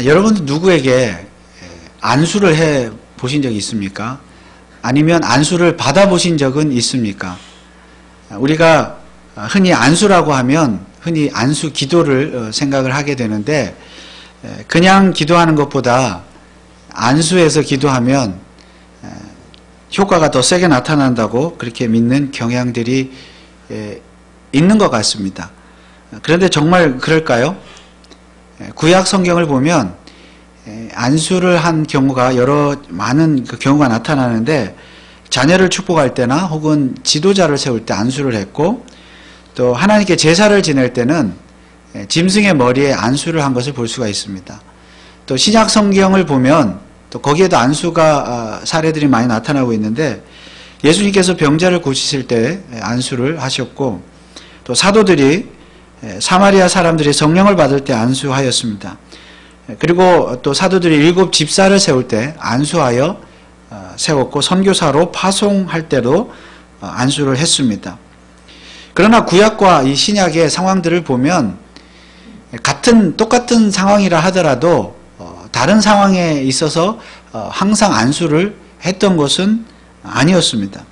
여러분들 누구에게 안수를 해 보신 적이 있습니까? 아니면 안수를 받아 보신 적은 있습니까? 우리가 흔히 안수라고 하면 흔히 안수 기도를 생각을 하게 되는데, 그냥 기도하는 것보다 안수해서 기도하면 효과가 더 세게 나타난다고 그렇게 믿는 경향들이 있는 것 같습니다. 그런데 정말 그럴까요? 구약 성경을 보면 안수를 한 경우가 많은 경우가 나타나는데, 자녀를 축복할 때나 혹은 지도자를 세울 때 안수를 했고, 또 하나님께 제사를 지낼 때는 짐승의 머리에 안수를 한 것을 볼 수가 있습니다. 또 신약 성경을 보면 또 거기에도 안수가 사례들이 많이 나타나고 있는데, 예수님께서 병자를 고치실 때 안수를 하셨고, 또 사도들이 사마리아 사람들이 성령을 받을 때 안수하였습니다. 그리고 또 사도들이 7 집사를 세울 때 안수하여 세웠고, 선교사로 파송할 때도 안수를 했습니다. 그러나 구약과 이 신약의 상황들을 보면 똑같은 상황이라 하더라도 다른 상황에 있어서 항상 안수를 했던 것은 아니었습니다.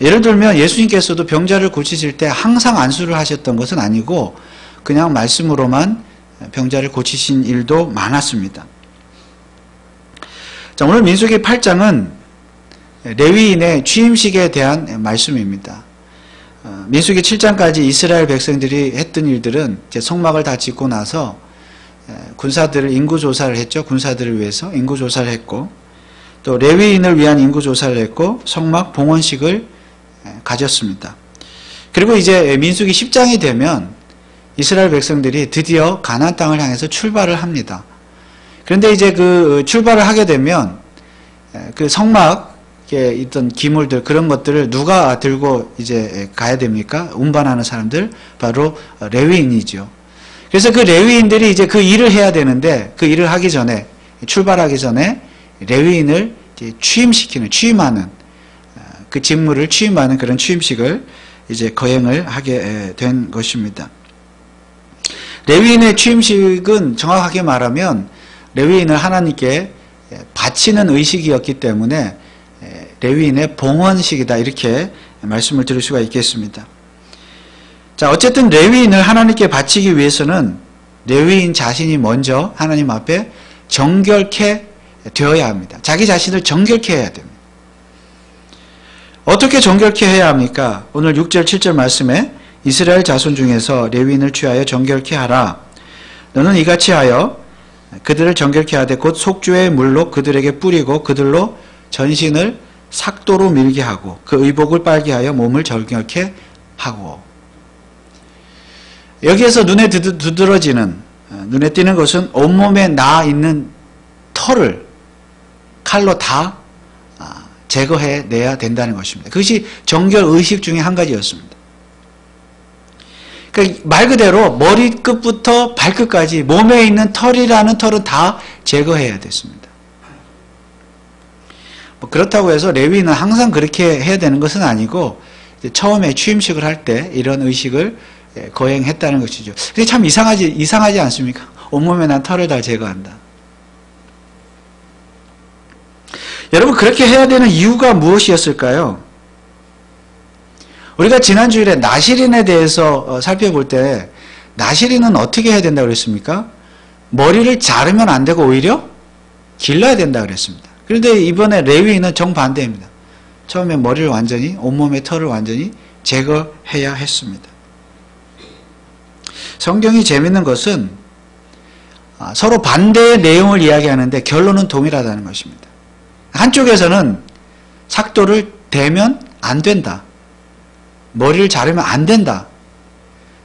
예를 들면 예수님께서도 병자를 고치실 때 항상 안수를 하셨던 것은 아니고 그냥 말씀으로만 병자를 고치신 일도 많았습니다. 자, 오늘 민수기 8장은 레위인의 취임식에 대한 말씀입니다. 민수기 7장까지 이스라엘 백성들이 했던 일들은 이제 성막을 다 짓고 나서 군사들을 인구조사를 했죠. 군사들을 위해서 인구조사를 했고, 또 레위인을 위한 인구조사를 했고, 성막 봉헌식을 가졌습니다. 그리고 이제 민수기 10장이 되면 이스라엘 백성들이 드디어 가나안 땅을 향해서 출발을 합니다. 그런데 이제 그 출발을 하게 되면 그 성막에 있던 기물들, 그런 것들을 누가 들고 이제 가야 됩니까? 운반하는 사람들, 바로 레위인이죠. 그래서 그 레위인들이 이제 그 일을 해야 되는데, 그 일을 하기 전에, 출발하기 전에 레위인을 이제 취임하는 그 직무를 취임하는 그런 취임식을 이제 거행을 하게 된 것입니다. 레위인의 취임식은 정확하게 말하면 레위인을 하나님께 바치는 의식이었기 때문에 레위인의 봉헌식이다, 이렇게 말씀을 드릴 수가 있겠습니다. 자, 어쨌든 레위인을 하나님께 바치기 위해서는 레위인 자신이 먼저 하나님 앞에 정결케 되어야 합니다. 자기 자신을 정결케 해야 됩니다. 어떻게 정결케 해야 합니까? 오늘 6절 7절 말씀에 이스라엘 자손 중에서 레위인을 취하여 정결케 하라. 너는 이같이 하여 그들을 정결케 하되 곧 속주의 물로 그들에게 뿌리고 그들로 전신을 삭도로 밀게 하고 그 의복을 빨게 하여 몸을 정결케 하고. 여기에서 눈에 두드러지는, 눈에 띄는 것은 온몸에 나 있는 털을 칼로 다 제거해내야 된다는 것입니다. 그것이 정결 의식 중에 한 가지였습니다. 그러니까 말 그대로 머리끝부터 발끝까지 몸에 있는 털이라는 털은 다 제거해야 됐습니다. 그렇다고 해서 레위인은 항상 그렇게 해야 되는 것은 아니고 처음에 취임식을 할 때 이런 의식을 거행했다는 것이죠. 근데 참 이상하지 않습니까? 온몸에 난 털을 다 제거한다. 여러분, 그렇게 해야 되는 이유가 무엇이었을까요? 우리가 지난 주일에 나실인에 대해서 살펴볼 때 나실인은 어떻게 해야 된다고 그랬습니까? 머리를 자르면 안 되고 오히려 길러야 된다고 그랬습니다. 그런데 이번에 레위인은 정반대입니다. 처음에 머리를 완전히, 온몸의 털을 완전히 제거해야 했습니다. 성경이 재밌는 것은 서로 반대의 내용을 이야기하는데 결론은 동일하다는 것입니다. 한쪽에서는 삭도를 대면 안 된다, 머리를 자르면 안 된다,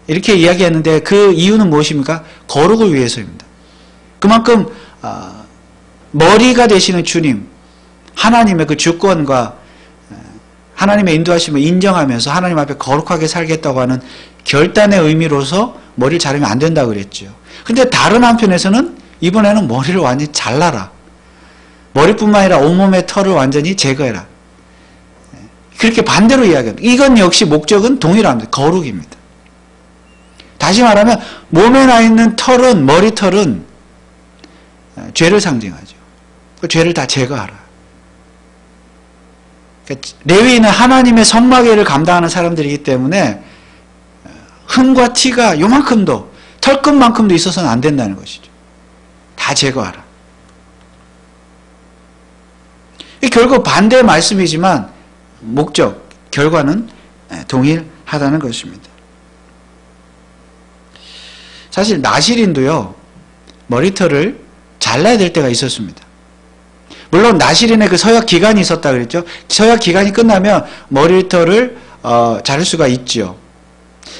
이렇게 이야기했는데 그 이유는 무엇입니까? 거룩을 위해서입니다. 그만큼 머리가 되시는 주님, 하나님의 그 주권과 하나님의 인도하심을 인정하면서 하나님 앞에 거룩하게 살겠다고 하는 결단의 의미로서 머리를 자르면 안 된다고 그랬죠. 근데 다른 한편에서는 이번에는 머리를 완전히 잘라라, 머리뿐만 아니라 온몸의 털을 완전히 제거해라, 그렇게 반대로 이야기합니다. 이건 역시 목적은 동일합니다. 거룩입니다. 다시 말하면 몸에 나 있는 털은, 머리털은 죄를 상징하죠. 그 죄를 다 제거하라. 그러니까 레위인은 하나님의 성막회를 감당하는 사람들이기 때문에 흠과 티가 요만큼도, 털끝만큼도 있어서는 안 된다는 것이죠. 다 제거하라. 결국 반대의 말씀이지만 목적, 결과는 동일하다는 것입니다. 사실 나실인도요, 머리털을 잘라야 될 때가 있었습니다. 물론 나실인의 그 서약 기간이 있었다 그랬죠. 서약 기간이 끝나면 머리털을 자를 수가 있죠.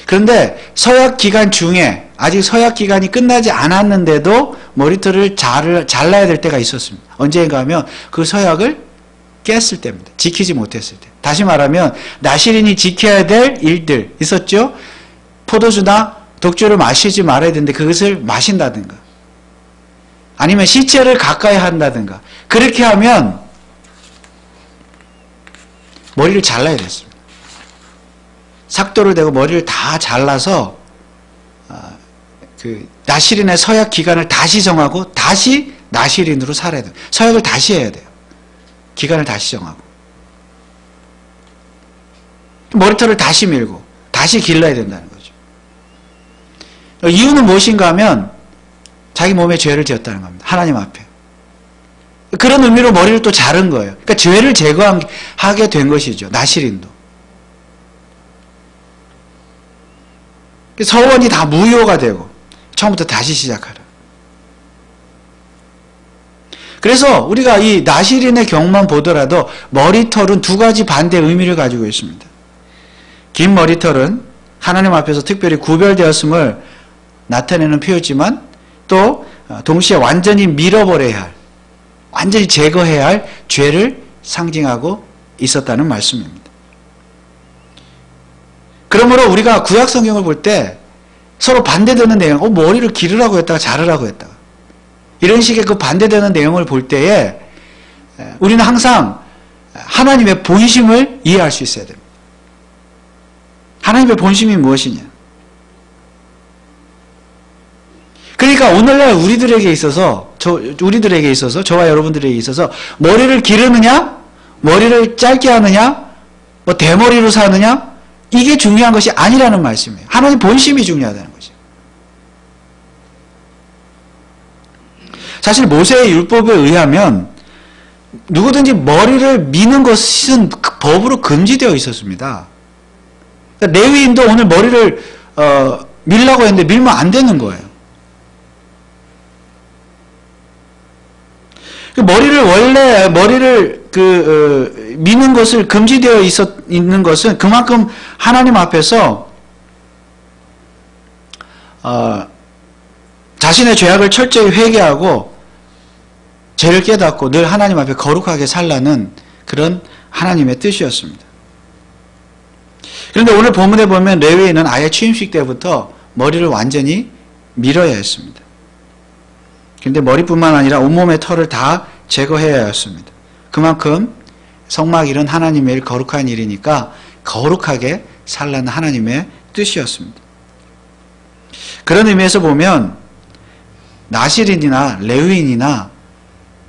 그런데 서약 기간 중에 아직 서약 기간이 끝나지 않았는데도 머리털을 잘라야 될 때가 있었습니다. 언제인가 하면 그 서약을 깼을 때입니다. 지키지 못했을 때. 다시 말하면 나실인이 지켜야 될 일들 있었죠. 포도주나 독주를 마시지 말아야 되는데 그것을 마신다든가, 아니면 시체를 가까이 한다든가, 그렇게 하면 머리를 잘라야 됐습니다. 삭도를 대고 머리를 다 잘라서 그 나실인의 서약 기간을 다시 정하고 다시 나실인으로 살아야 돼요. 서약을 다시 해야 돼요. 기간을 다시 정하고 머리털을 다시 밀고 다시 길러야 된다는 거죠. 이유는 무엇인가 하면 자기 몸에 죄를 지었다는 겁니다. 하나님 앞에. 그런 의미로 머리를 또 자른 거예요. 그러니까 죄를 제거하게 된 것이죠. 나실인도. 서원이 다 무효가 되고 처음부터 다시 시작하라. 그래서 우리가 이 나실인의 경우만 보더라도 머리털은 두 가지 반대의 의미를 가지고 있습니다. 긴 머리털은 하나님 앞에서 특별히 구별되었음을 나타내는 표현이지만 또 동시에 완전히 밀어버려야 할, 완전히 제거해야 할 죄를 상징하고 있었다는 말씀입니다. 그러므로 우리가 구약 성경을 볼 때 서로 반대되는 내용, 머리를 기르라고 했다가 자르라고 했다가 이런 식의 그 반대되는 내용을 볼 때에 우리는 항상 하나님의 본심을 이해할 수 있어야 됩니다. 하나님의 본심이 무엇이냐? 그러니까 오늘날 우리들에게 있어서, 저와 여러분들에게 있어서 머리를 기르느냐, 머리를 짧게 하느냐, 뭐 대머리로 사느냐, 이게 중요한 것이 아니라는 말씀이에요. 하나님 본심이 중요하다는 거죠. 사실 모세의 율법에 의하면 누구든지 머리를 미는 것은 법으로 금지되어 있었습니다. 그러니까 레위인도 오늘 머리를 밀라고 했는데 밀면 안 되는 거예요. 머리를 미는 것을 금지되어 있는 것은 그만큼 하나님 앞에서 자신의 죄악을 철저히 회개하고 죄를 깨닫고 늘 하나님 앞에 거룩하게 살라는 그런 하나님의 뜻이었습니다. 그런데 오늘 본문에 보면 레위인은 아예 취임식 때부터 머리를 완전히 밀어야 했습니다. 그런데 머리뿐만 아니라 온몸의 털을 다 제거해야 했습니다. 그만큼 성막일은 하나님의 일, 거룩한 일이니까 거룩하게 살라는 하나님의 뜻이었습니다. 그런 의미에서 보면 나실인이나 레위인이나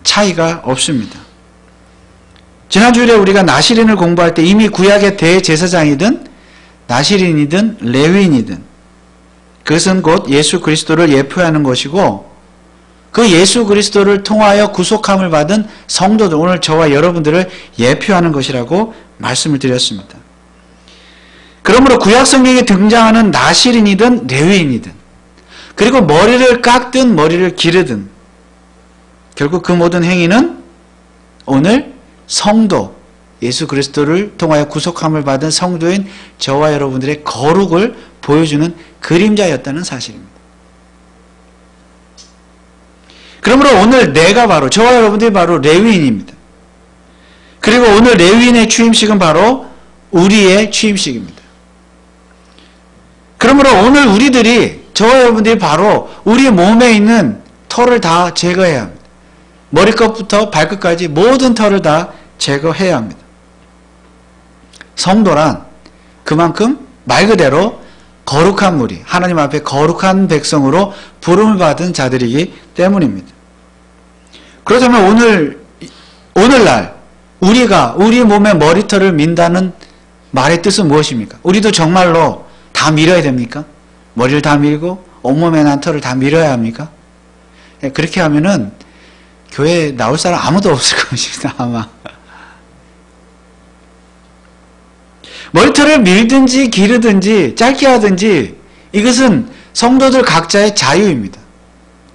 차이가 없습니다. 지난주에 우리가 나실인을 공부할 때 이미 구약의 대제사장이든 나실인이든 레위인이든 그것은 곧 예수 그리스도를 예표하는 것이고 그 예수 그리스도를 통하여 구속함을 받은 성도들, 오늘 저와 여러분들을 예표하는 것이라고 말씀을 드렸습니다. 그러므로 구약 성경에 등장하는 나실인이든 레위인이든 그리고 머리를 깎든 머리를 기르든 결국 그 모든 행위는 오늘 성도, 예수 그리스도를 통하여 구속함을 받은 성도인 저와 여러분들의 거룩을 보여주는 그림자였다는 사실입니다. 그러므로 오늘 내가 바로, 저와 여러분들이 바로 레위인입니다. 그리고 오늘 레위인의 취임식은 바로 우리의 취임식입니다. 그러므로 오늘 우리들이, 저와 여러분들이 바로 우리 몸에 있는 털을 다 제거해야 합니다. 머리끝부터 발끝까지 모든 털을 다 제거해야 합니다. 성도란 그만큼 말 그대로 거룩한 무리, 하나님 앞에 거룩한 백성으로 부름을 받은 자들이기 때문입니다. 그렇다면 오늘날 우리가 우리 몸에 머리털을 민다는 말의 뜻은 무엇입니까? 우리도 정말로 다 밀어야 됩니까? 머리를 다 밀고 온몸에 난 털을 다 밀어야 합니까? 그렇게 하면은 교회에 나올 사람 아무도 없을 것입니다. 아마. 머리털을 밀든지 기르든지 짧게 하든지 이것은 성도들 각자의 자유입니다.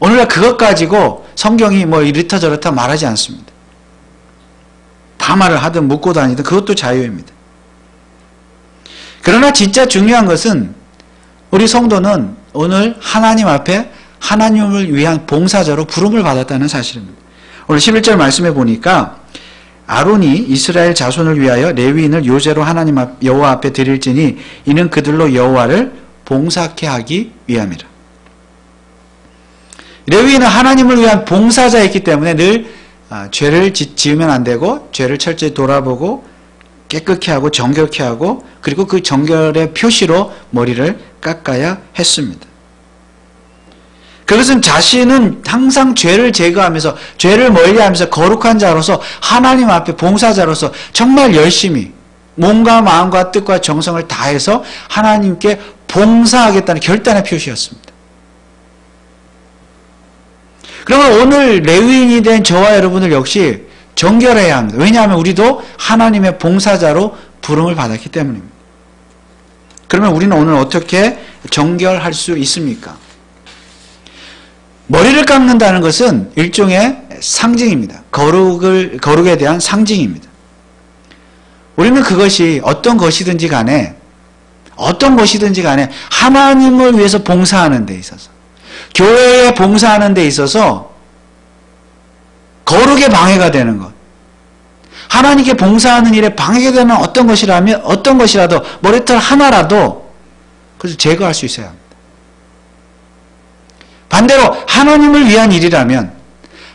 오늘날 그것 가지고 성경이 뭐 이렇다 저렇다 말하지 않습니다. 파마를 하든 묶고 다니든 그것도 자유입니다. 그러나 진짜 중요한 것은 우리 성도는 오늘 하나님 앞에 하나님을 위한 봉사자로 부름을 받았다는 사실입니다. 오늘 11절 말씀에 보니까 아론이 이스라엘 자손을 위하여 레위인을 요제로 하나님 여호와 앞에 드릴지니 이는 그들로 여호와를 봉사케 하기 위함이라. 레위인은 하나님을 위한 봉사자였기 때문에 늘 죄를 지으면 안 되고 죄를 철저히 돌아보고 깨끗게 하고 정결케 하고 그리고 그 정결의 표시로 머리를 깎아야 했습니다. 그것은 자신은 항상 죄를 제거하면서 죄를 멀리하면서 거룩한 자로서 하나님 앞에 봉사자로서 정말 열심히 몸과 마음과 뜻과 정성을 다해서 하나님께 봉사하겠다는 결단의 표시였습니다. 그러면 오늘 레위인이 된 저와 여러분들 역시 정결해야 합니다. 왜냐하면 우리도 하나님의 봉사자로 부름을 받았기 때문입니다. 그러면 우리는 오늘 어떻게 정결할 수 있습니까? 머리를 깎는다는 것은 일종의 상징입니다. 거룩에 대한 상징입니다. 우리는 그것이 어떤 것이든지 간에 하나님을 위해서 봉사하는 데 있어서 교회에 봉사하는 데 있어서 거룩에 방해가 되는 것, 하나님께 봉사하는 일에 방해가 되는 어떤 것이라도 머리털 하나라도 그것을 제거할 수 있어야 합니다. 반대로 하나님을 위한 일이라면,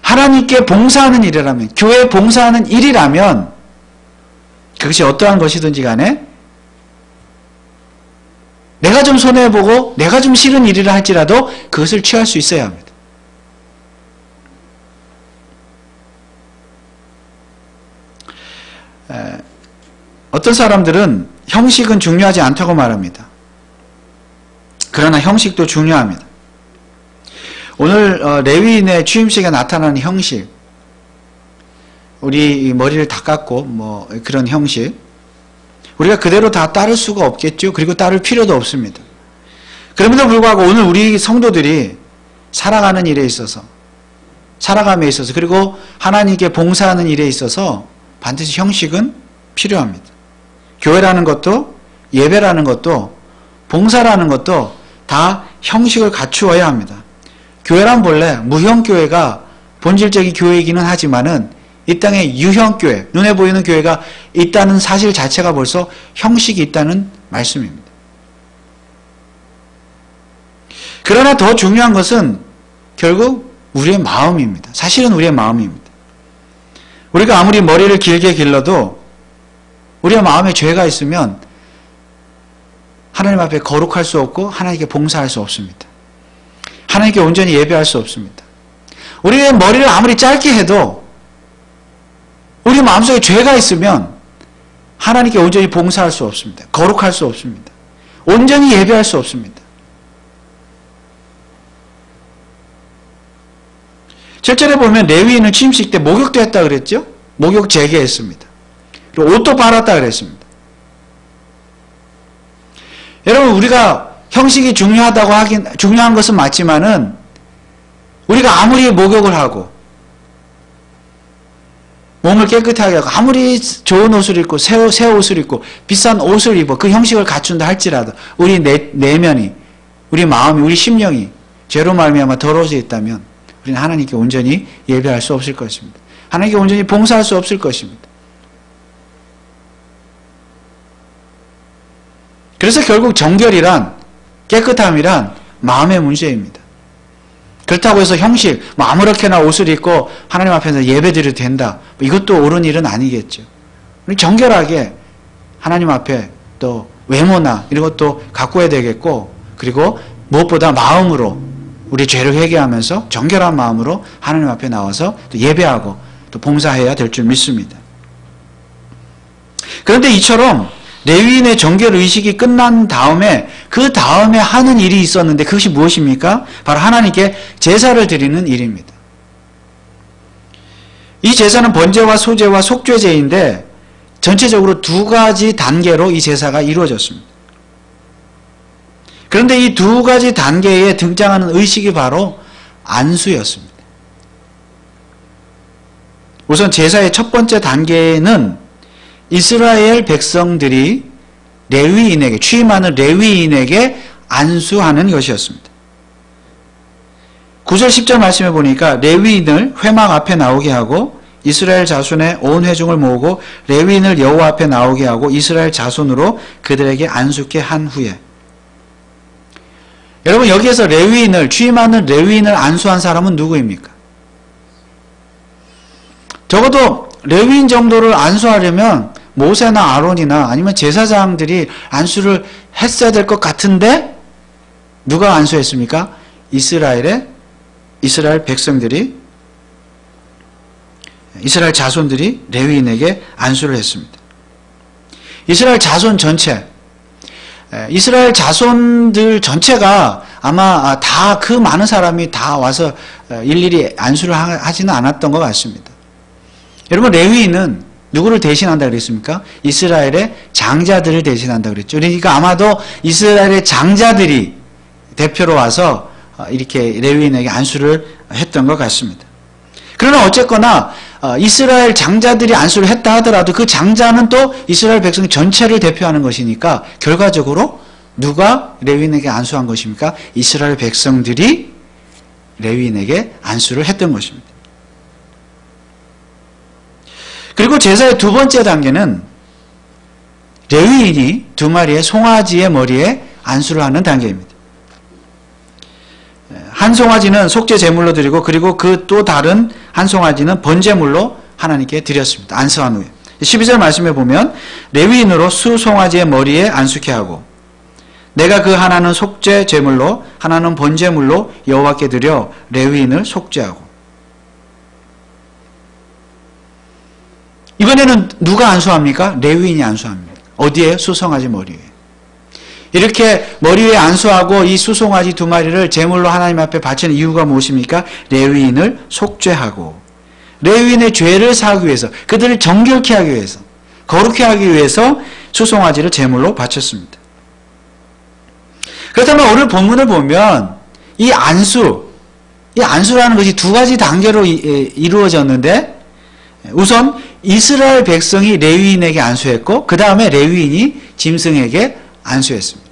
하나님께 봉사하는 일이라면, 교회에 봉사하는 일이라면 그것이 어떠한 것이든지 간에 내가 좀 손해보고 내가 좀 싫은 일이라 할지라도 그것을 취할 수 있어야 합니다. 어떤 사람들은 형식은 중요하지 않다고 말합니다. 그러나 형식도 중요합니다. 오늘 레위인의 취임식에 나타나는 형식, 우리 머리를 다 깎고 뭐 그런 형식, 우리가 그대로 다 따를 수가 없겠죠. 그리고 따를 필요도 없습니다. 그럼에도 불구하고 오늘 우리 성도들이 살아가는 일에 있어서, 살아감에 있어서, 그리고 하나님께 봉사하는 일에 있어서 반드시 형식은 필요합니다. 교회라는 것도, 예배라는 것도, 봉사라는 것도 다 형식을 갖추어야 합니다. 교회란 본래 무형교회가 본질적인 교회이기는 하지만은 이 땅에 유형교회, 눈에 보이는 교회가 있다는 사실 자체가 벌써 형식이 있다는 말씀입니다. 그러나 더 중요한 것은 결국 우리의 마음입니다. 사실은 우리의 마음입니다. 우리가 아무리 머리를 길게 길러도 우리의 마음에 죄가 있으면 하나님 앞에 거룩할 수 없고 하나님께 봉사할 수 없습니다. 하나님께 온전히 예배할 수 없습니다. 우리의 머리를 아무리 짧게 해도 우리 마음속에 죄가 있으면 하나님께 온전히 봉사할 수 없습니다. 거룩할 수 없습니다. 온전히 예배할 수 없습니다. 실제로 보면 레위인은 취임식 때 목욕도 했다 그랬죠? 목욕 재개했습니다. 그리고 옷도 빨았다 그랬습니다. 여러분, 우리가 형식이 중요한 것은 맞지만은 우리가 아무리 목욕을 하고 몸을 깨끗하게 하고 아무리 좋은 옷을 입고 새 옷을 입고 비싼 옷을 입어 그 형식을 갖춘다 할지라도 우리 내면이, 우리 마음이, 우리 심령이 죄로 말미암아 더러워져 있다면 우리는 하나님께 온전히 예배할 수 없을 것입니다. 하나님께 온전히 봉사할 수 없을 것입니다. 그래서 결국 정결이란, 깨끗함이란 마음의 문제입니다. 그렇다고 해서 형식, 아무렇게나 옷을 입고 하나님 앞에서 예배드려도 된다, 이것도 옳은 일은 아니겠죠. 우리 정결하게 하나님 앞에 또 외모나 이런 것도 가꿔야 되겠고, 그리고 무엇보다 마음으로 우리 죄를 회개하면서 정결한 마음으로 하나님 앞에 나와서 또 예배하고 또 봉사해야 될 줄 믿습니다. 그런데 이처럼 레위인의 정결 의식이 끝난 다음에 그 다음에 하는 일이 있었는데 그것이 무엇입니까? 바로 하나님께 제사를 드리는 일입니다. 이 제사는 번제와 소제와 속죄제인데 전체적으로 두 가지 단계로 이 제사가 이루어졌습니다. 그런데 이 두 가지 단계에 등장하는 의식이 바로 안수였습니다. 우선 제사의 첫 번째 단계는 이스라엘 백성들이 레위인에게, 취임하는 레위인에게 안수하는 것이었습니다. 9절 10절 말씀해 보니까 레위인을 회막 앞에 나오게 하고 이스라엘 자손의 온 회중을 모으고 레위인을 여호와 앞에 나오게 하고 이스라엘 자손으로 그들에게 안수케 한 후에, 여러분 여기에서 레위인을, 취임하는 레위인을 안수한 사람은 누구입니까? 적어도 레위인 정도를 안수하려면 모세나 아론이나 아니면 제사장들이 안수를 했어야 될 것 같은데 누가 안수했습니까? 이스라엘 백성들이, 이스라엘 자손들이 레위인에게 안수를 했습니다. 이스라엘 자손 전체, 이스라엘 자손들 전체가 아마 다 그 많은 사람이 다 와서 일일이 안수를 하지는 않았던 것 같습니다. 여러분 레위인은 누구를 대신한다 그랬습니까? 이스라엘의 장자들을 대신한다 그랬죠. 그러니까 아마도 이스라엘의 장자들이 대표로 와서 이렇게 레위인에게 안수를 했던 것 같습니다. 그러나 어쨌거나 이스라엘 장자들이 안수를 했다 하더라도 그 장자는 또 이스라엘 백성 전체를 대표하는 것이니까 결과적으로 누가 레위인에게 안수한 것입니까? 이스라엘 백성들이 레위인에게 안수를 했던 것입니다. 그리고 제사의 두 번째 단계는 레위인이 두 마리의 송아지의 머리에 안수를 하는 단계입니다. 한 송아지는 속죄 제물로 드리고 그리고 그 또 다른 한 송아지는 번제물로 하나님께 드렸습니다. 안수한 후에 12절 말씀에 보면 레위인으로 수 송아지의 머리에 안수케 하고 내가 그 하나는 속죄 제물로 하나는 번제물로 여호와께 드려 레위인을 속죄하고. 이번에는 누가 안수합니까? 레위인이 안수합니다. 어디에? 수송아지 머리 위에. 이렇게 머리 위에 안수하고 이 수송아지 두 마리를 제물로 하나님 앞에 바치는 이유가 무엇입니까? 레위인을 속죄하고 레위인의 죄를 사하기 위해서, 그들을 정결케 하기 위해서, 거룩케 하기 위해서 수송아지를 제물로 바쳤습니다. 그렇다면 오늘 본문을 보면 이 안수라는 것이 두 가지 단계로 이루어졌는데 우선 이스라엘 백성이 레위인에게 안수했고 그 다음에 레위인이 짐승에게 안수했습니다.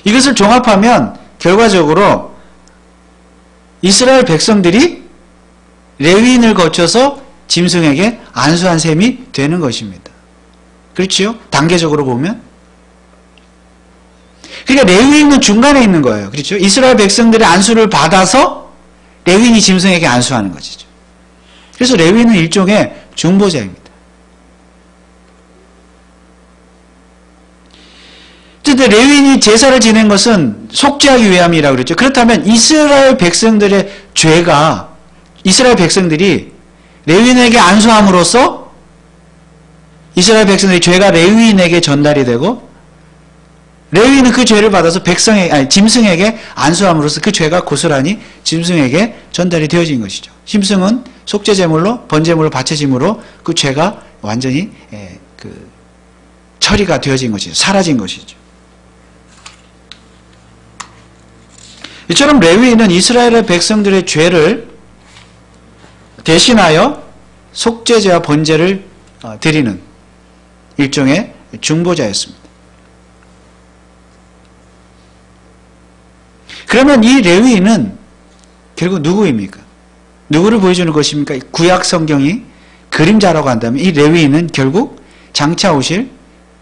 이것을 종합하면 결과적으로 이스라엘 백성들이 레위인을 거쳐서 짐승에게 안수한 셈이 되는 것입니다. 그렇지요? 단계적으로 보면. 그러니까 레위인은 중간에 있는 거예요. 그렇죠? 이스라엘 백성들의 안수를 받아서 레위인이 짐승에게 안수하는 것이죠. 그래서 레위인은 일종의 중보자입니다. 근데 레위인이 제사를 지낸 것은 속죄하기 위함이라고 그랬죠. 그렇다면 이스라엘 백성들의 죄가, 이스라엘 백성들이 레위인에게 안수함으로써 이스라엘 백성들의 죄가 레위인에게 전달이 되고 레위인은 그 죄를 받아서 짐승에게 안수함으로써 그 죄가 고스란히 짐승에게 전달이 되어진 것이죠. 짐승은 속죄제물로, 번제물로 바쳐짐으로 그 죄가 완전히 처리가 되어진 것이죠. 사라진 것이죠. 이처럼 레위인은 이스라엘의 백성들의 죄를 대신하여 속죄제와 번제를 드리는 일종의 중보자였습니다. 그러면 이 레위인은 결국 누구입니까? 누구를 보여주는 것입니까? 구약 성경이 그림자라고 한다면 이 레위인은 결국 장차 오실,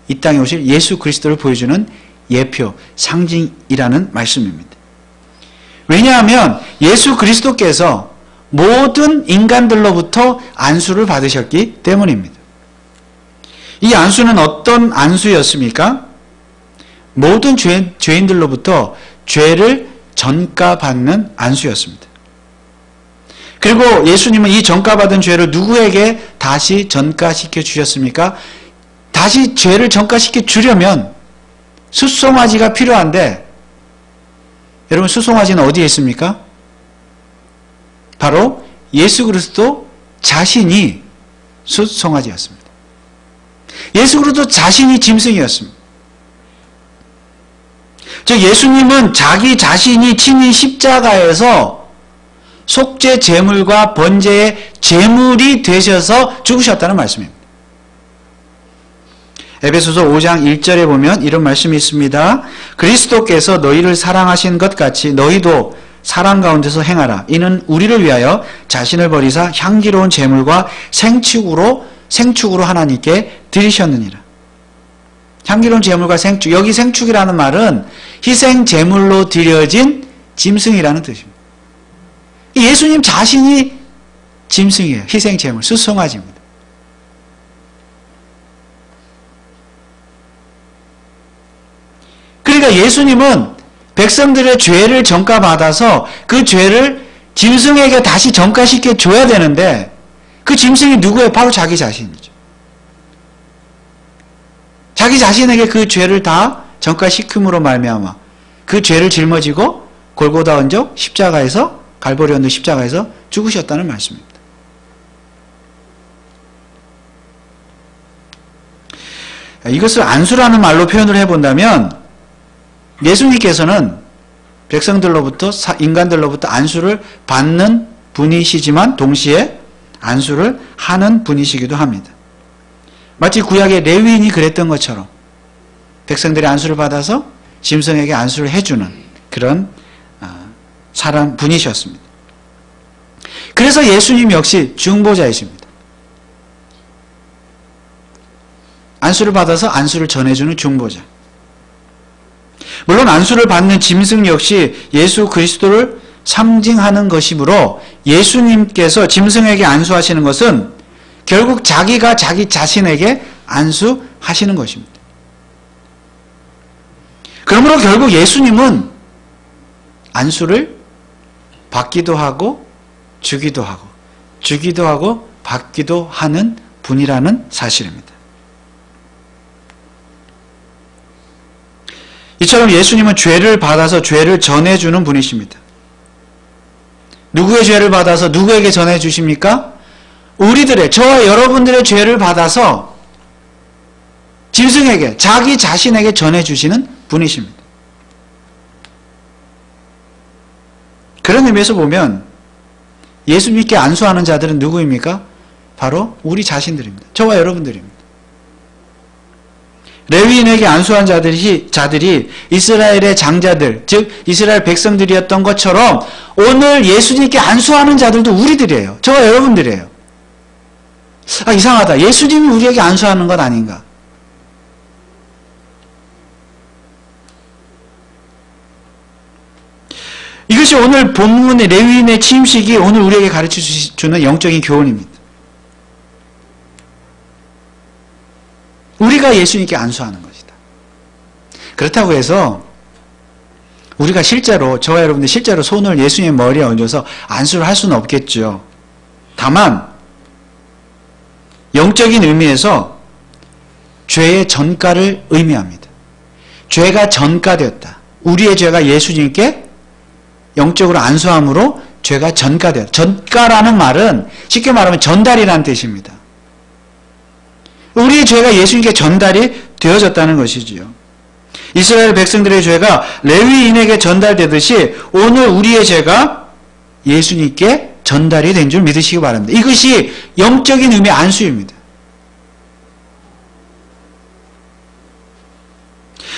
이 땅에 오실 예수 그리스도를 보여주는 예표, 상징이라는 말씀입니다. 왜냐하면 예수 그리스도께서 모든 인간들로부터 안수를 받으셨기 때문입니다. 이 안수는 어떤 안수였습니까? 모든 죄인들로부터 죄를 전가받는 안수였습니다. 그리고 예수님은 이 전가받은 죄를 누구에게 다시 전가시켜 주셨습니까? 다시 죄를 전가시켜 주려면 숫송아지가 필요한데, 여러분 숫송아지는 어디에 있습니까? 바로 예수 그리스도 자신이 숫송아지였습니다. 예수 그리스도 자신이 짐승이었습니다. 즉 예수님은 자기 자신이 친히 십자가에서 속죄 제물과 번제의 제물이 되셔서 죽으셨다는 말씀입니다. 에베소서 5장 1절에 보면 이런 말씀이 있습니다. 그리스도께서 너희를 사랑하신 것 같이 너희도 사랑 가운데서 행하라. 이는 우리를 위하여 자신을 버리사 향기로운 제물과 생축으로 하나님께 드리셨느니라. 향기로운 제물과 생축. 여기 생축이라는 말은 희생 제물로 드려진 짐승이라는 뜻입니다. 예수님 자신이 짐승이에요. 희생 제물, 숫송아지입니다. 그러니까 예수님은 백성들의 죄를 전가받아서 그 죄를 짐승에게 다시 전가시켜 줘야 되는데, 그 짐승이 누구예요? 바로 자기 자신이죠. 자기 자신에게 그 죄를 다 전가시킴으로 말미암아 그 죄를 짊어지고 골고다 언적 십자가에서, 갈보리 언덕 십자가에서 죽으셨다는 말씀입니다. 이것을 안수라는 말로 표현을 해본다면, 예수님께서는 백성들로부터, 인간들로부터 안수를 받는 분이시지만 동시에 안수를 하는 분이시기도 합니다. 마치 구약의 레위인이 그랬던 것처럼 백성들이 안수를 받아서 짐승에게 안수를 해주는 그런 사람 분이셨습니다. 그래서 예수님 역시 중보자이십니다. 안수를 받아서 안수를 전해주는 중보자. 물론 안수를 받는 짐승 역시 예수 그리스도를 상징하는 것이므로 예수님께서 짐승에게 안수하시는 것은 결국 자기가 자기 자신에게 안수하시는 것입니다. 그러므로 결국 예수님은 안수를 받기도 하고 주기도 하고 받기도 하는 분이라는 사실입니다. 이처럼 예수님은 죄를 받아서 죄를 전해주는 분이십니다. 누구의 죄를 받아서 누구에게 전해주십니까? 우리들의, 저와 여러분들의 죄를 받아서 짐승에게, 자기 자신에게 전해주시는 분이십니다. 그런 의미에서 보면 예수님께 안수하는 자들은 누구입니까? 바로 우리 자신들입니다. 저와 여러분들입니다. 레위인에게 안수한 자들이 이스라엘의 장자들, 즉 이스라엘 백성들이었던 것처럼 오늘 예수님께 안수하는 자들도 우리들이에요. 저와 여러분들이에요. 이상하다. 예수님이 우리에게 안수하는 것 아닌가? 이것이 오늘 본문의 레위인의 취임식이 오늘 우리에게 가르쳐주는 영적인 교훈입니다. 우리가 예수님께 안수하는 것이다. 그렇다고 해서 우리가 실제로, 저와 여러분들 실제로 손을 예수님의 머리에 얹어서 안수를 할 수는 없겠죠. 다만 영적인 의미에서 죄의 전가를 의미합니다. 죄가 전가되었다. 우리의 죄가 예수님께 영적으로 안수함으로 죄가 전가되었다. 전가라는 말은 쉽게 말하면 전달이라는 뜻입니다. 우리의 죄가 예수님께 전달이 되어졌다는 것이지요. 이스라엘 백성들의 죄가 레위인에게 전달되듯이 오늘 우리의 죄가 예수님께 전달이 된 줄 믿으시기 바랍니다. 이것이 영적인 의미의 안수입니다.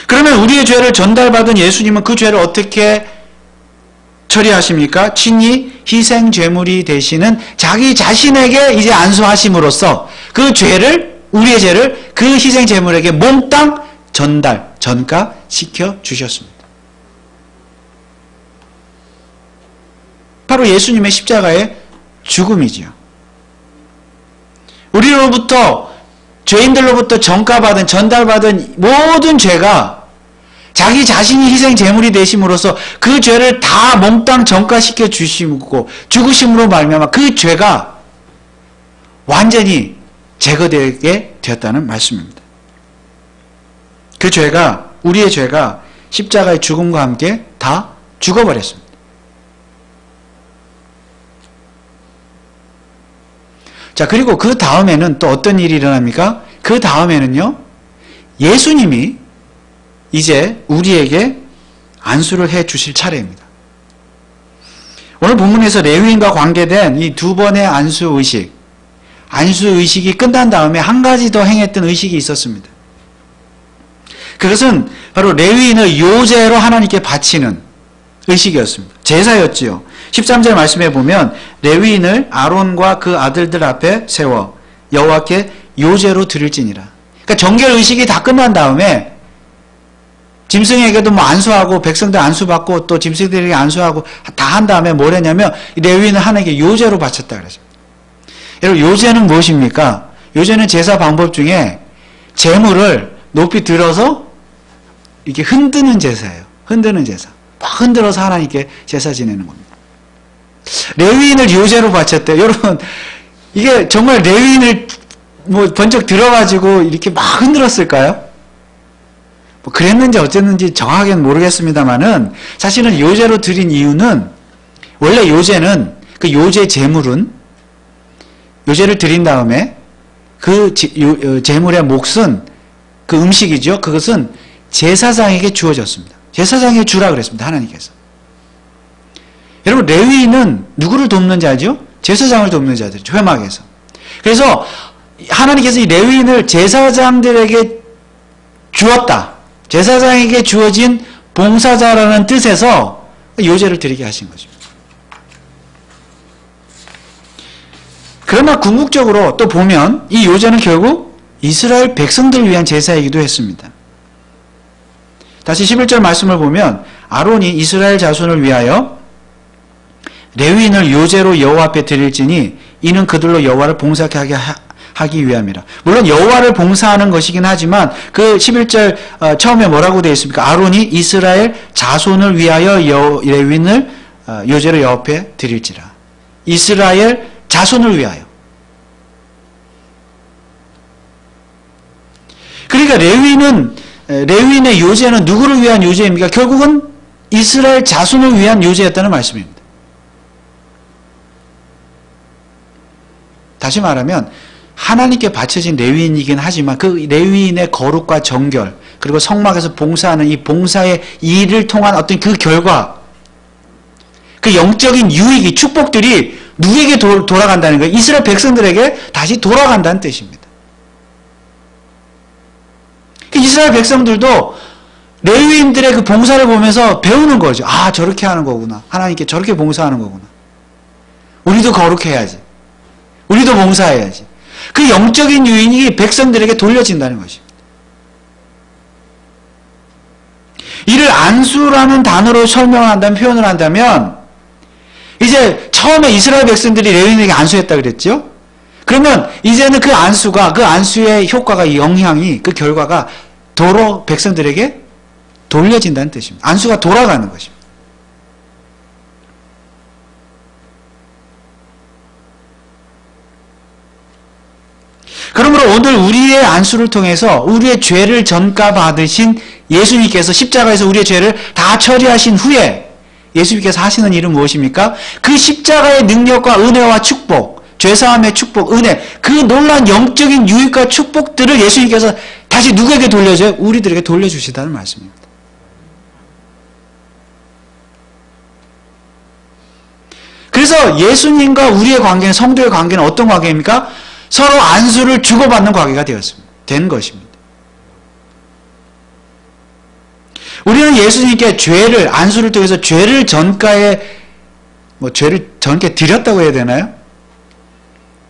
그러면 우리의 죄를 전달받은 예수님은 그 죄를 어떻게 처리하십니까? 친히 희생 제물이 되시는 자기 자신에게 이제 안수하심으로써 그 죄를, 우리의 죄를 그 희생 제물에게 몽땅 전가시켜 주셨습니다. 바로 예수님의 십자가의 죽음이지요. 우리로부터, 죄인들로부터 전달받은 모든 죄가 자기 자신이 희생 제물이 되심으로써 그 죄를 다 몽땅 전가시켜 주시고 죽으심으로 말미암아 그 죄가 완전히 제거되게 되었다는 말씀입니다. 그 죄가, 우리의 죄가 십자가의 죽음과 함께 다 죽어버렸습니다. 자, 그리고 그 다음에는 또 어떤 일이 일어납니까? 그 다음에는요, 예수님이 이제 우리에게 안수를 해 주실 차례입니다. 오늘 본문에서 레위인과 관계된 이 두 번의 안수 의식이 끝난 다음에 한 가지 더 행했던 의식이 있었습니다. 그것은 바로 레위인을 요제로 하나님께 바치는 의식이었습니다. 제사였지요. 13절 말씀해 보면 레위인을 아론과 그 아들들 앞에 세워 여호와께 요제로 드릴지니라. 그러니까 정결 의식이 다 끝난 다음에 짐승에게도 뭐 안수하고 백성들 안수받고 또 짐승들에게 안수하고 다 한 다음에 뭘 했냐면 레위인을 하나님께 요제로 바쳤다 그랬습니다. 여러분, 요제는 무엇입니까? 요제는 제사 방법 중에 제물을 높이 들어서 이렇게 흔드는 제사예요. 흔드는 제사. 막 흔들어서 하나님께 제사 지내는 겁니다. 레위인을 요제로 바쳤대요. 여러분, 이게 정말 레위인을 뭐 번쩍 들어가지고 이렇게 막 흔들었을까요? 뭐 그랬는지 어쨌는지 정확하게는 모르겠습니다만은 사실은 요제로 드린 이유는 원래 요제는 그 요제 제물은 요제를 드린 다음에 그 제물의 몫은 그 음식이죠. 그것은 제사장에게 주어졌습니다. 제사장에게 주라 그랬습니다. 하나님께서. 여러분, 레위인은 누구를 돕는 자죠? 제사장을 돕는 자들이죠. 회막에서. 그래서 하나님께서 이 레위인을 제사장들에게 주었다. 제사장에게 주어진 봉사자라는 뜻에서 요제를 드리게 하신 것입니다. 그러나 궁극적으로 또 보면 이 요제는 결국 이스라엘 백성들을 위한 제사이기도 했습니다. 다시 11절 말씀을 보면 아론이 이스라엘 자손을 위하여 레위인을 요제로 여호와 앞에 드릴지니 이는 그들로 여호와를 봉사하게 하기 위함이라. 물론 여호와를 봉사하는 것이긴 하지만 그 11절 처음에 뭐라고 되어 있습니까? 아론이 이스라엘 자손을 위하여 레위인을 요제로 여호와 앞에 드릴지라. 이스라엘 자손을 위하여. 그러니까 레위인의 요제는 누구를 위한 요제입니까? 결국은 이스라엘 자손을 위한 요제였다는 말씀입니다. 다시 말하면 하나님께 바쳐진 레위인이긴 하지만 그 레위인의 거룩과 정결 그리고 성막에서 봉사하는 이 봉사의 일을 통한 어떤 그 결과 그 영적인 유익이 축복들이 누구에게 돌아간다는 거예요? 이스라엘 백성들에게 다시 돌아간다는 뜻입니다. 이스라엘 백성들도 레위인들의 그 봉사를 보면서 배우는 거죠. 아, 저렇게 하는 거구나. 하나님께 저렇게 봉사하는 거구나. 우리도 거룩해야지. 우리도 봉사해야지. 그 영적인 유익이 백성들에게 돌려진다는 것입니다. 이를 안수라는 단어로 설명한다면, 표현을 한다면 이제 처음에 이스라엘 백성들이 레위인에게 안수했다 그랬죠? 그러면 이제는 그 안수의 효과가, 영향이, 그 결과가 도로 백성들에게 돌려진다는 뜻입니다. 안수가 돌아가는 것입니다. 그러므로 오늘 우리의 안수를 통해서 우리의 죄를 전가받으신 예수님께서 십자가에서 우리의 죄를 다 처리하신 후에 예수님께서 하시는 일은 무엇입니까? 그 십자가의 능력과 은혜와 축복, 죄사함의 축복, 은혜, 그 놀라운 영적인 유익과 축복들을 예수님께서 다시 누구에게 돌려줘요? 우리들에게 돌려주시다는 말씀입니다. 그래서 예수님과 우리의 관계는, 성도의 관계는 어떤 관계입니까? 서로 안수를 주고받는 관계가 된 것입니다. 우리는 예수님께 안수를 통해서 죄를 전가에, 죄를 전께 드렸다고 해야 되나요?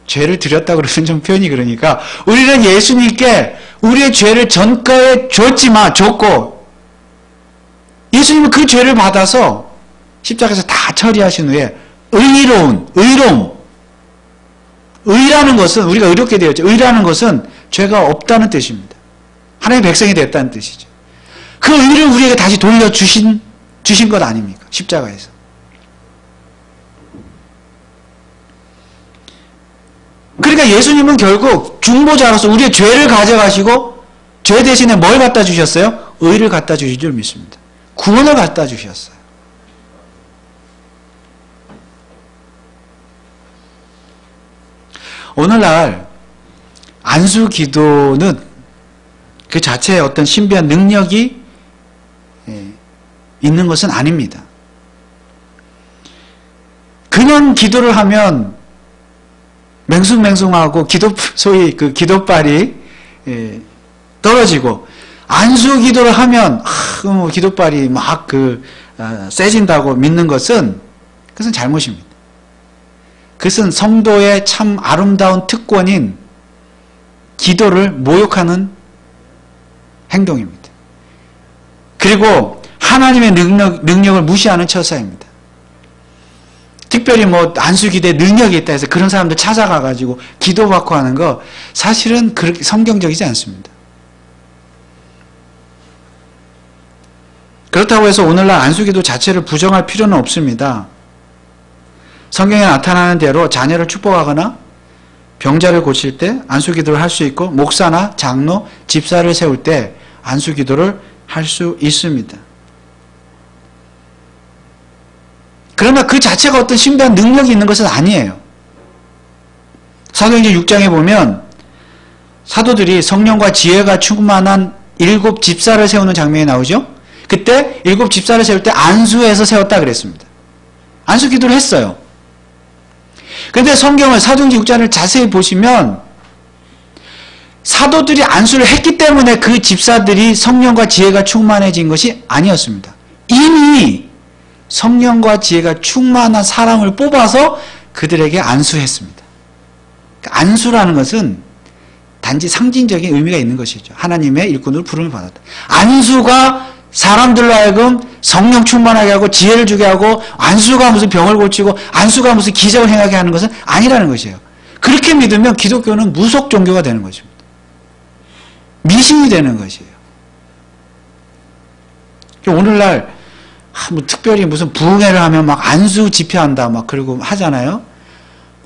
죄를 드렸다고 그러면 좀 표현이 그러니까, 우리는 예수님께 우리의 죄를 전가에 줬고, 예수님은 그 죄를 받아서 십자가에서 다 처리하신 후에 의라는 것은, 우리가 의롭게 되었죠. 의라는 것은 죄가 없다는 뜻입니다. 하나님의 백성이 됐다는 뜻이죠. 그 의를 우리에게 다시 돌려주신 것 아닙니까? 십자가에서. 그러니까 예수님은 결국 중보자로서 우리의 죄를 가져가시고 죄 대신에 뭘 갖다 주셨어요? 의를 갖다 주신 줄 믿습니다. 구원을 갖다 주셨어요. 오늘날 안수 기도는 그 자체의 어떤 신비한 능력이 있는 것은 아닙니다. 그냥 기도를 하면 맹숭맹숭하고 소위 그 기도발이 떨어지고 안수 기도를 하면 기도발이 막 세진다고 믿는 것은 그것은 잘못입니다. 그것은 성도의 참 아름다운 특권인 기도를 모욕하는 행동입니다. 그리고 하나님의 능력을 무시하는 처사입니다. 특별히 안수기도에 능력이 있다 해서 그런 사람들 찾아가가지고 기도받고 하는 거 사실은 그렇게 성경적이지 않습니다. 그렇다고 해서 오늘날 안수기도 자체를 부정할 필요는 없습니다. 성경에 나타나는 대로 자녀를 축복하거나 병자를 고칠 때 안수기도를 할 수 있고 목사나 장로, 집사를 세울 때 안수기도를 할 수 있습니다. 그러나 그 자체가 어떤 신비한 능력이 있는 것은 아니에요. 사도행전 6장에 보면 사도들이 성령과 지혜가 충만한 7 집사를 세우는 장면이 나오죠. 그때 7 집사를 세울 때 안수해서 세웠다 그랬습니다. 안수 기도를 했어요. 그런데 성경을 사도행전 6장을 자세히 보시면 사도들이 안수를 했기 때문에 그 집사들이 성령과 지혜가 충만해진 것이 아니었습니다. 이미 성령과 지혜가 충만한 사람을 뽑아서 그들에게 안수했습니다. 그러니까 안수라는 것은 단지 상징적인 의미가 있는 것이죠. 하나님의 일꾼으로 부름을 받았다. 안수가 사람들로 하여금 성령 충만하게 하고 지혜를 주게 하고 안수가 무슨 병을 고치고 안수가 무슨 기적을 행하게 하는 것은 아니라는 것이에요. 그렇게 믿으면 기독교는 무속 종교가 되는 것입니다. 미신이 되는 것이에요. 오늘날 특별히 무슨 부흥회를 하면 막 안수 집회한다 막 그러고 하잖아요.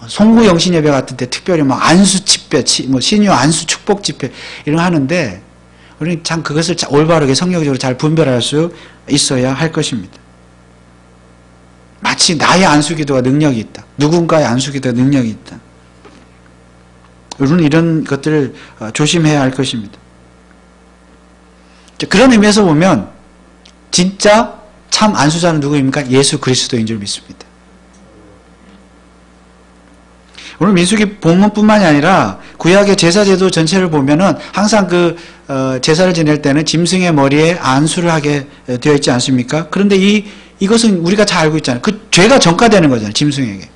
송구 영신 예배 같은 데 특별히 막 안수 집회, 신유 안수 축복 집회 이런 거 하는데 우리는 참 그것을 올바르게 성경적으로 잘 분별할 수 있어야 할 것입니다. 마치 나의 안수기도가 능력이 있다. 누군가의 안수기도가 능력이 있다. 우리는 이런 것들을 조심해야 할 것입니다. 그런 의미에서 보면 진짜 참 안수자는 누구입니까? 예수 그리스도인 줄 믿습니다. 오늘 민수기 본문뿐만이 아니라 구약의 제사제도 전체를 보면은 항상 제사를 지낼 때는 짐승의 머리에 안수를 하게 되어 있지 않습니까? 그런데 이것은 우리가 잘 알고 있잖아요. 그 죄가 전가되는 거잖아요. 짐승에게.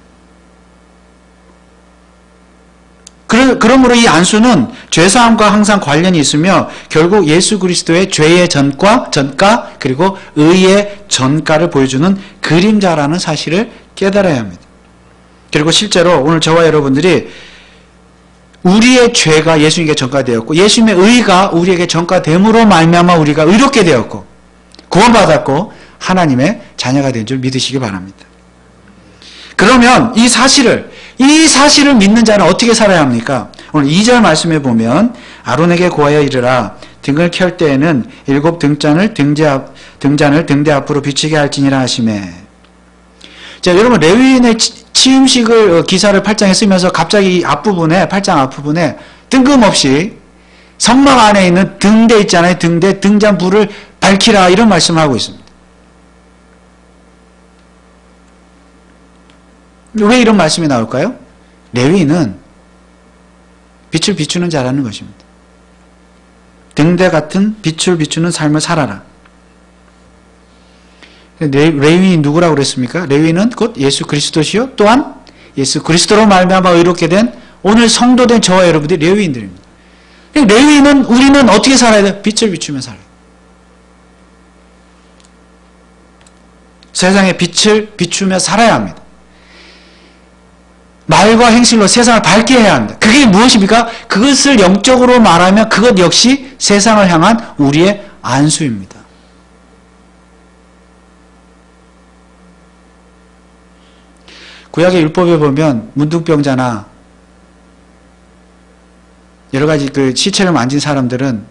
그러므로 이 안수는 죄사함과 항상 관련이 있으며 결국 예수 그리스도의 죄의 전가 그리고 의의 전가를 보여주는 그림자라는 사실을 깨달아야 합니다. 그리고 실제로 오늘 저와 여러분들이 우리의 죄가 예수님께 전가되었고 예수님의 의가 우리에게 전가됨으로 말미암아 우리가 의롭게 되었고 구원받았고 하나님의 자녀가 된 줄 믿으시기 바랍니다. 그러면 이 사실을 믿는 자는 어떻게 살아야 합니까? 오늘 2절 말씀에 보면 아론에게 고하여 이르라 등을 켤 때에는 7 등잔을 등대 앞으로 비치게 할지니라 하시매. 자, 여러분 레위인의 취임식을 기사를 8장에 쓰면서 갑자기 8장 앞부분에 뜬금없이 성막 안에 있는 등대 있잖아요. 등잔 불을 밝히라 이런 말씀을 하고 있습니다. 왜 이런 말씀이 나올까요? 레위인은 빛을 비추는 자라는 것입니다. 등대 같은 빛을 비추는 삶을 살아라. 레위인이 누구라고 그랬습니까? 레위인은 곧 예수 그리스도시요 또한 예수 그리스도로 말미암아 의롭게 된 오늘 성도된 저와 여러분들이 레위인들입니다. 레위인은 우리는 어떻게 살아야 돼요? 빛을 비추며 살아요. 세상에 빛을 비추며 살아야 합니다. 말과 행실로 세상을 밝게 해야 합니다. 그게 무엇입니까? 그것을 영적으로 말하면 그것 역시 세상을 향한 우리의 안수입니다. 구약의 율법에 보면 문둥병자나 여러 가지 그 시체를 만진 사람들은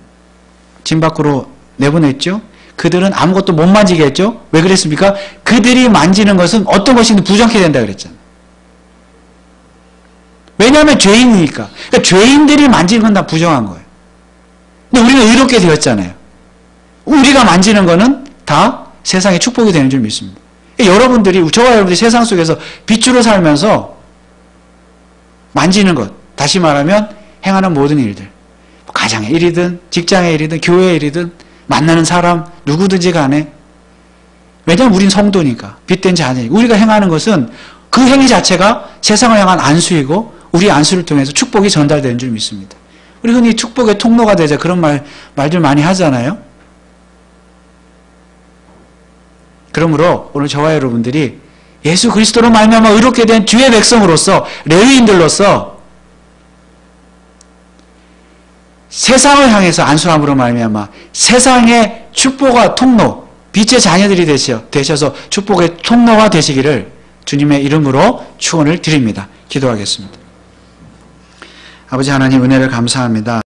진 밖으로 내보냈죠. 그들은 아무것도 못 만지게 했죠. 왜 그랬습니까? 그들이 만지는 것은 어떤 것이든 부정케 된다 그랬잖아요. 왜냐하면 죄인이니까. 그러니까 죄인들이 만지는 건 다 부정한 거예요. 근데 우리는 의롭게 되었잖아요. 우리가 만지는 거는 다 세상의 축복이 되는 줄 믿습니다. 그러니까 여러분들이, 저와 여러분들이 세상 속에서 빛으로 살면서 만지는 것, 다시 말하면 행하는 모든 일들, 가정의 일이든 직장의 일이든 교회의 일이든 만나는 사람 누구든지 간에, 왜냐하면 우린 성도니까, 빛된 자녀니까 우리가 행하는 것은 그 행위 자체가 세상을 향한 안수이고 우리의 안수를 통해서 축복이 전달되는 줄 믿습니다. 우리 흔히 축복의 통로가 되자 그런 말들 많이 하잖아요. 그러므로 오늘 저와 여러분들이 예수 그리스도로 말미암아 의롭게 된 주의 백성으로서, 레위인들로서 세상을 향해서 안수함으로 말미암아 세상의 축복과 통로, 빛의 자녀들이 되셔서 축복의 통로가 되시기를 주님의 이름으로 축원을 드립니다. 기도하겠습니다. 아버지 하나님, 은혜를 감사합니다.